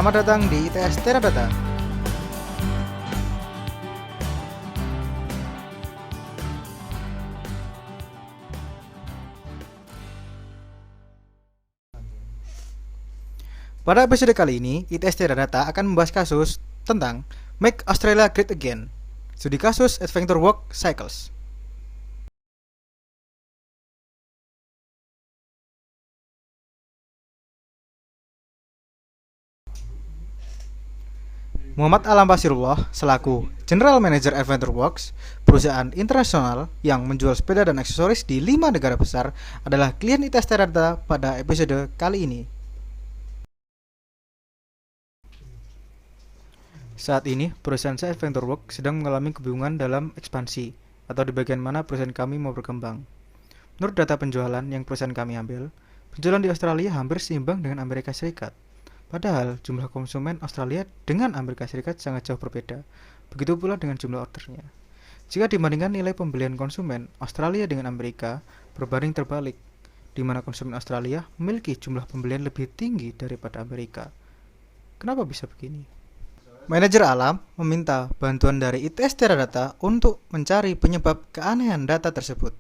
Selamat datang di ITS Teradata. Pada episode kali ini, ITS Teradata akan membahas kasus tentang Make Australia Great Again, studi kasus Adventure Work Cycles. Muhammad Alam Basirullah selaku General Manager Adventure Works, perusahaan internasional yang menjual sepeda dan aksesoris di 5 negara besar, adalah klien ITS Teradata pada episode kali ini. Saat ini, perusahaan saya Adventure Works sedang mengalami kebingungan dalam ekspansi, atau di bagian mana perusahaan kami mau berkembang. Menurut data penjualan yang perusahaan kami ambil, penjualan di Australia hampir seimbang dengan Amerika Serikat. Padahal jumlah konsumen Australia dengan Amerika Serikat sangat jauh berbeda. Begitu pula dengan jumlah ordernya. Jika dibandingkan nilai pembelian konsumen Australia dengan Amerika berbanding terbalik, di mana konsumen Australia memiliki jumlah pembelian lebih tinggi daripada Amerika. Kenapa bisa begini? Manajer Alam meminta bantuan dari ITS Teradata untuk mencari penyebab keanehan data tersebut.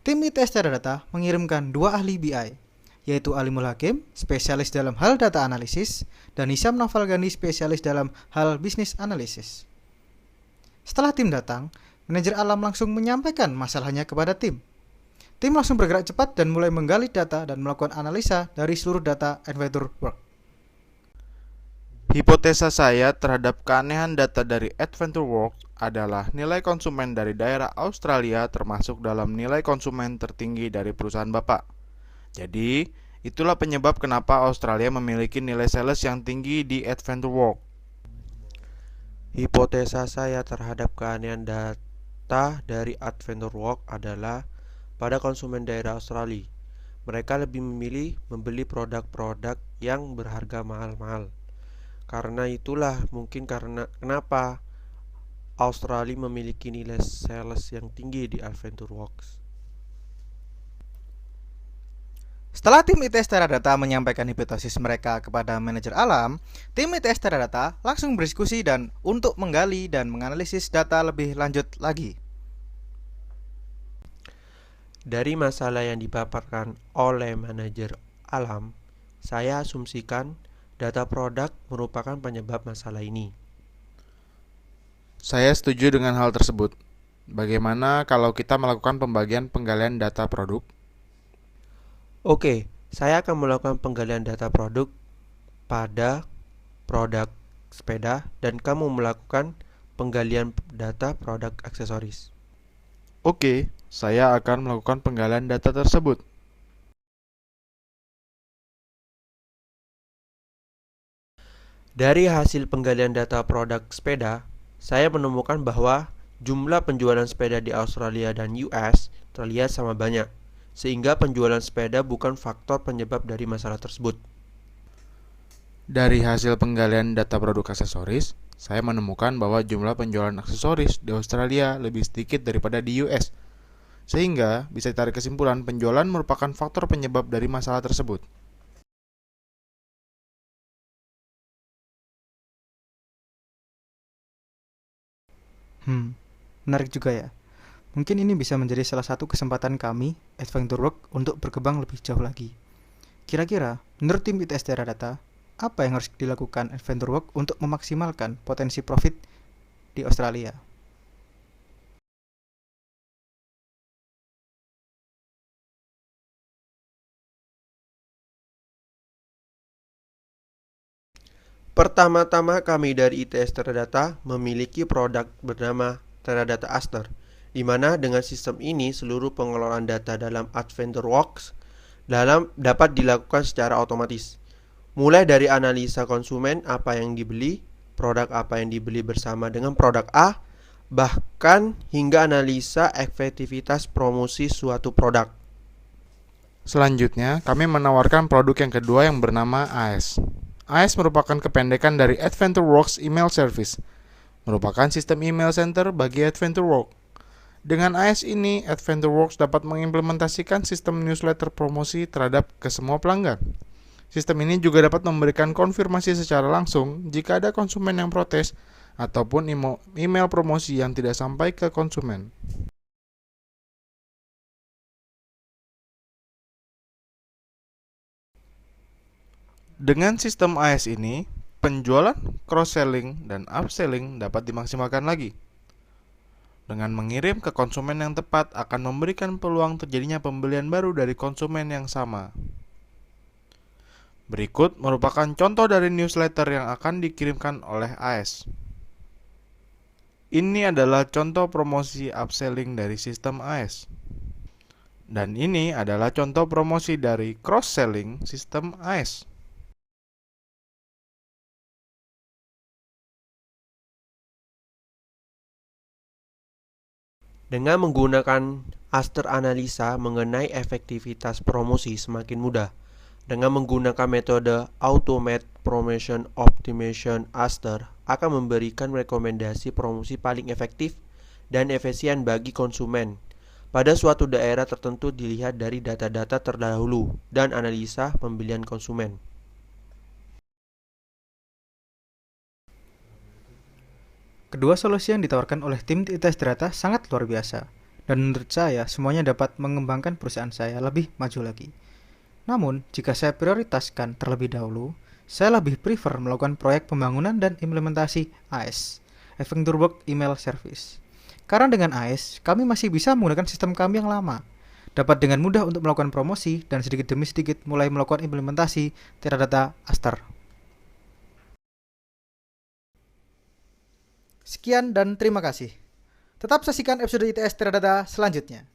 Tim ITS Teradata mengirimkan 2 ahli BI, yaitu Alimul Hakim, spesialis dalam hal data analisis, dan Hisham Nafalgani, spesialis dalam hal bisnis analisis. Setelah tim datang, manajer Alam langsung menyampaikan masalahnya kepada tim. Tim langsung bergerak cepat dan mulai menggali data dan melakukan analisa dari seluruh data Adventure Work. Hipotesa saya terhadap keanehan data dari Adventure Works adalah nilai konsumen dari daerah Australia termasuk dalam nilai konsumen tertinggi dari perusahaan Bapak. Jadi, itulah penyebab kenapa Australia memiliki nilai sales yang tinggi di Adventure Works. Hipotesa saya terhadap keanehan data dari Adventure Works adalah pada konsumen daerah Australia. Mereka lebih memilih membeli produk-produk yang berharga mahal-mahal. Karena itulah mungkin kenapa Australia memiliki nilai sales yang tinggi di Adventure Works. Setelah tim ITS Teradata menyampaikan hipotesis mereka kepada manajer Alam, tim ITS Teradata langsung berdiskusi dan untuk menggali dan menganalisis data lebih lanjut lagi. Dari masalah yang dipaparkan oleh manajer Alam, saya asumsikan data produk merupakan penyebab masalah ini. Saya setuju dengan hal tersebut. Bagaimana kalau kita melakukan pembagian penggalian data produk? Oke, saya akan melakukan penggalian data produk pada produk sepeda dan kamu melakukan penggalian data produk aksesoris. Oke, saya akan melakukan penggalian data tersebut. Dari hasil penggalian data produk sepeda, saya menemukan bahwa jumlah penjualan sepeda di Australia dan US terlihat sama banyak, sehingga penjualan sepeda bukan faktor penyebab dari masalah tersebut. Dari hasil penggalian data produk aksesoris, saya menemukan bahwa jumlah penjualan aksesoris di Australia lebih sedikit daripada di US, sehingga bisa ditarik kesimpulan penjualan merupakan faktor penyebab dari masalah tersebut. Menarik juga ya. Mungkin ini bisa menjadi salah satu kesempatan kami, Adventure Work, untuk berkembang lebih jauh lagi. Kira-kira, menurut tim ITS Teradata, apa yang harus dilakukan Adventure Work untuk memaksimalkan potensi profit di Australia? Pertama-tama kami dari ITS Teradata memiliki produk bernama Teradata Aster, di mana dengan sistem ini seluruh pengelolaan data dalam Adventure Works dapat dilakukan secara otomatis. Mulai dari analisa konsumen apa yang dibeli, produk apa yang dibeli bersama dengan produk A, bahkan hingga analisa efektivitas promosi suatu produk. Selanjutnya, kami menawarkan produk yang kedua yang bernama AS. AS merupakan kependekan dari Adventure Works Email Service, merupakan sistem email center bagi Adventure Works. Dengan AS ini, Adventure Works dapat mengimplementasikan sistem newsletter promosi terhadap ke semua pelanggan. Sistem ini juga dapat memberikan konfirmasi secara langsung jika ada konsumen yang protes ataupun email promosi yang tidak sampai ke konsumen. Dengan sistem AS ini, penjualan, cross-selling, dan upselling dapat dimaksimalkan lagi. Dengan mengirim ke konsumen yang tepat akan memberikan peluang terjadinya pembelian baru dari konsumen yang sama. Berikut merupakan contoh dari newsletter yang akan dikirimkan oleh AS. Ini adalah contoh promosi upselling dari sistem AS. Dan ini adalah contoh promosi dari cross-selling sistem AS. Dengan menggunakan Aster analisa mengenai efektivitas promosi semakin mudah. Dengan menggunakan metode Automate Promotion Optimization, Aster akan memberikan rekomendasi promosi paling efektif dan efisien bagi konsumen pada suatu daerah tertentu dilihat dari data-data terdahulu dan analisa pembelian konsumen. Kedua solusi yang ditawarkan oleh tim ITS Data sangat luar biasa, dan menurut saya semuanya dapat mengembangkan perusahaan saya lebih maju lagi. Namun, jika saya prioritaskan terlebih dahulu, saya lebih prefer melakukan proyek pembangunan dan implementasi AS, Adventure Works Email Service. Karena dengan AS, kami masih bisa menggunakan sistem kami yang lama, dapat dengan mudah untuk melakukan promosi dan sedikit demi sedikit mulai melakukan implementasi Teradata Aster. Sekian dan terima kasih. Tetap saksikan episode ITS Teradata selanjutnya.